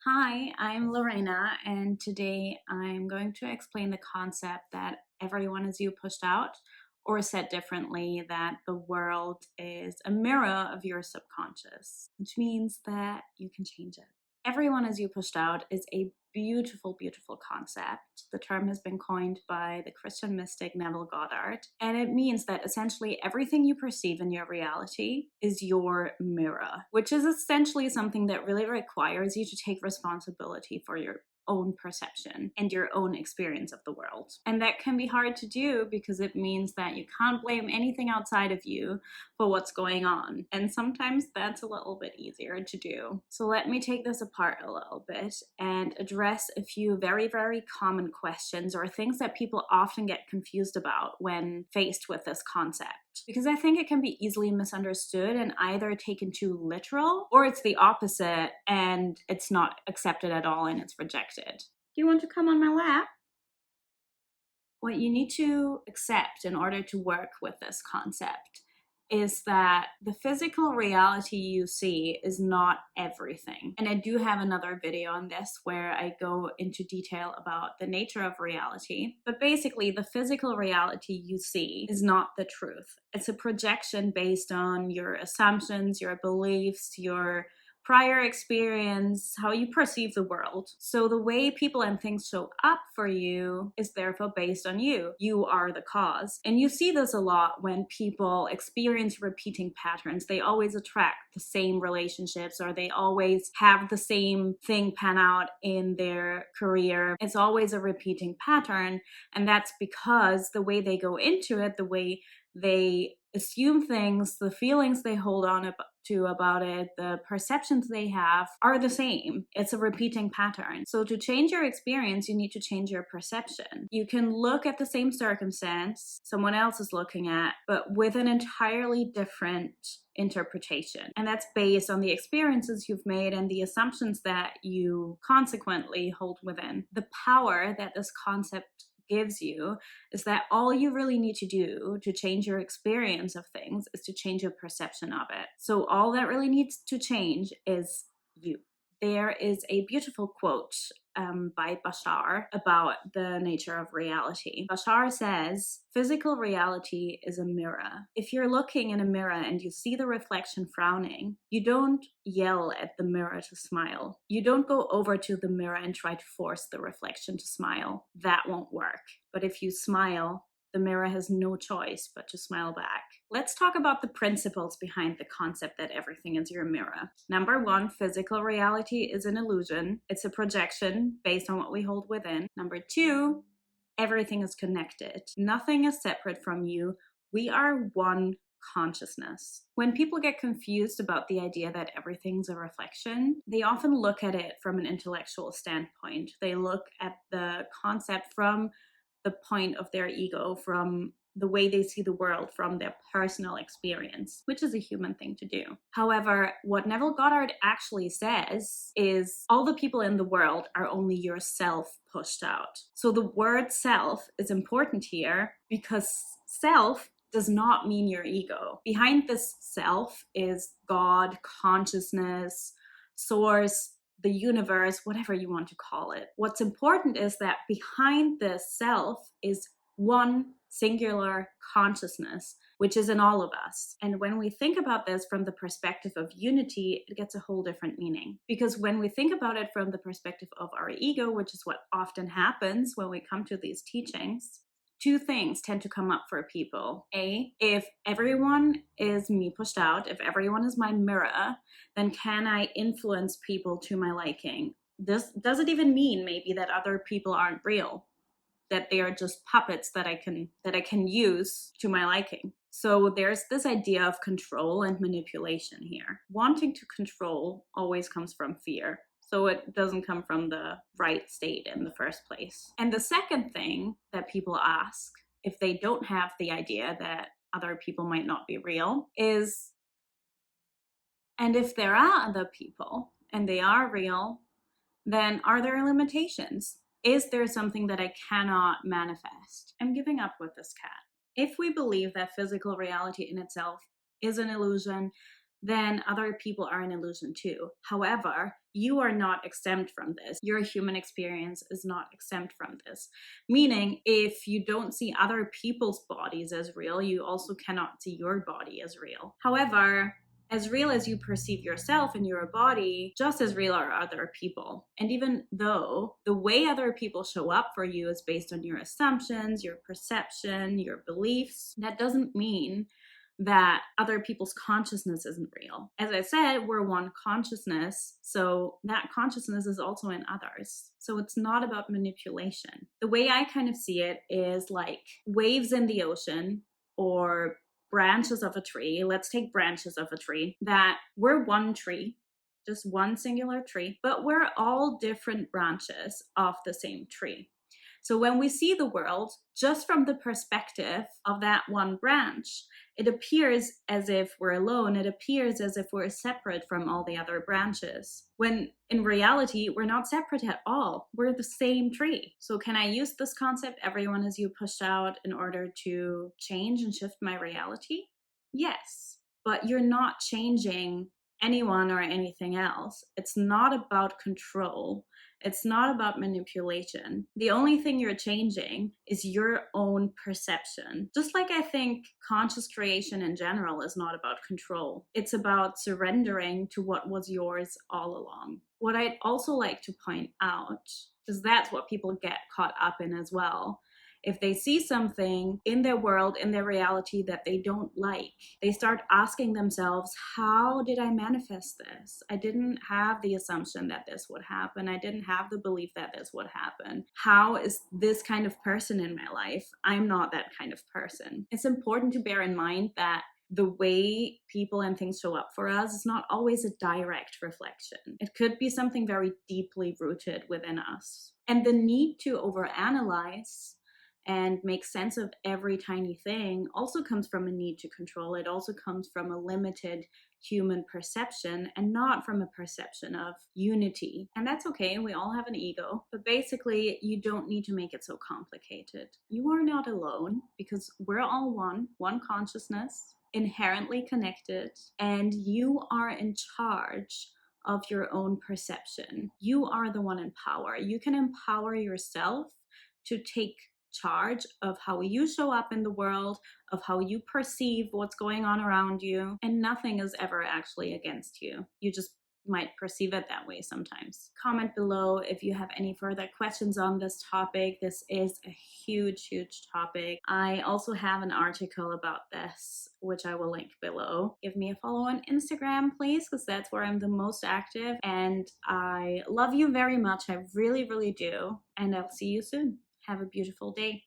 Hi, I'm Lorena, and today I'm going to explain the concept that everyone is you pushed out, or said differently, that the world is a mirror of your subconscious, which means that you can change it. Everyone is you pushed out is a beautiful, beautiful concept. The term has been coined by the Christian mystic Neville Goddard, and it means that essentially everything you perceive in your reality is your mirror, which is essentially something that really requires you to take responsibility for your own perception and your own experience of the world. And that can be hard to do because it means that you can't blame anything outside of you for what's going on. And sometimes that's a little bit easier to do. So let me take this apart a little bit and address a few very, very common questions or things that people often get confused about when faced with this concept. Because I think it can be easily misunderstood and either taken too literal, or it's the opposite and it's not accepted at all and it's rejected. Do you want to come on my lap? What you need to accept in order to work with this concept is that the physical reality you see is not everything. And I do have another video on this where I go into detail about the nature of reality. But basically, the physical reality you see is not the truth. It's a projection based on your assumptions, your beliefs, your prior experience, how you perceive the world. So the way people and things show up for you is therefore based on you. You are the cause. And you see this a lot when people experience repeating patterns. They always attract the same relationships, or they always have the same thing pan out in their career. It's always a repeating pattern. And that's because the way they go into it, the way they assume things, the feelings they hold on to about it, the perceptions they have are the same. It's a repeating pattern. So to change your experience, you need to change your perception. You can look at the same circumstance someone else is looking at, but with an entirely different interpretation. And that's based on the experiences you've made and the assumptions that you consequently hold within. The power that this concept gives you is that all you really need to do to change your experience of things is to change your perception of it. So all that really needs to change is you. There is a beautiful quote by Bashar about the nature of reality. Bashar says, "Physical reality is a mirror. If you're looking in a mirror and you see the reflection frowning, you don't yell at the mirror to smile. You don't go over to the mirror and try to force the reflection to smile. That won't work. But if you smile, the mirror has no choice but to smile back." Let's talk about the principles behind the concept that everything is your mirror. Number one, physical reality is an illusion. It's a projection based on what we hold within. Number two, everything is connected. Nothing is separate from you. We are one consciousness. When people get confused about the idea that everything's a reflection, they often look at it from an intellectual standpoint. They look at the concept from the point of their ego, from the way they see the world, from their personal experience, which is a human thing to do. However, what Neville Goddard actually says is all the people in the world are only yourself pushed out. So the word self is important here because self does not mean your ego. Behind this self is God, consciousness, source, the universe, whatever you want to call it. What's important is that behind the self is one singular consciousness, which is in all of us. And when we think about this from the perspective of unity, it gets a whole different meaning. Because when we think about it from the perspective of our ego, which is what often happens when we come to these teachings, two things tend to come up for people. A, if everyone is me pushed out, if everyone is my mirror, then can I influence people to my liking? This does it even mean maybe that other people aren't real, that they are just puppets that I can use to my liking? So there's this idea of control and manipulation here. Wanting to control always comes from fear. So it doesn't come from the right state in the first place. And the second thing that people ask, if they don't have the idea that other people might not be real, is, and if there are other people and they are real, then are there limitations? Is there something that I cannot manifest? I'm giving up with this cat. If we believe that physical reality in itself is an illusion, then other people are an illusion too. However, you are not exempt from this. Your human experience is not exempt from this. Meaning, if you don't see other people's bodies as real, you also cannot see your body as real. However, as real as you perceive yourself and your body, just as real are other people. And even though the way other people show up for you is based on your assumptions, your perception, your beliefs, that doesn't mean that other people's consciousness isn't real. As I said, we're one consciousness, so that consciousness is also in others. So it's not about manipulation. The way I kind of see it is like waves in the ocean or branches of a tree. Let's take branches of a tree, that we're one tree, just one singular tree, but we're all different branches of the same tree. So when we see the world just from the perspective of that one branch, it appears as if we're alone. It appears as if we're separate from all the other branches, when in reality, we're not separate at all. We're the same tree. So can I use this concept, everyone is you pushed out, in order to change and shift my reality? Yes, but you're not changing anyone or anything else. It's not about control. It's not about manipulation. The only thing you're changing is your own perception. Just like I think conscious creation in general is not about control. It's about surrendering to what was yours all along. What I'd also like to point out, because that's what people get caught up in as well, if they see something in their world, in their reality that they don't like, they start asking themselves, how did I manifest this? I didn't have the assumption that this would happen. I didn't have the belief that this would happen. How is this kind of person in my life? I'm not that kind of person. It's important to bear in mind that the way people and things show up for us is not always a direct reflection. It could be something very deeply rooted within us. And the need to overanalyze and make sense of every tiny thing also comes from a need to control. It also comes from a limited human perception and not from a perception of unity. And that's okay, we all have an ego, but basically you don't need to make it so complicated. You are not alone, because we're all one consciousness, inherently connected, and you are in charge of your own perception. You are the one in power. You can empower yourself to take charge of how you show up in the world, of how you perceive what's going on around you, and nothing is ever actually against you. You just might perceive it that way sometimes. Comment below if you have any further questions on this topic. This is a huge topic. I also have an article about this, which I will link below. Give me a follow on Instagram, please, because that's where I'm the most active. And I love you very much. I really do. And I'll see you soon. Have a beautiful day.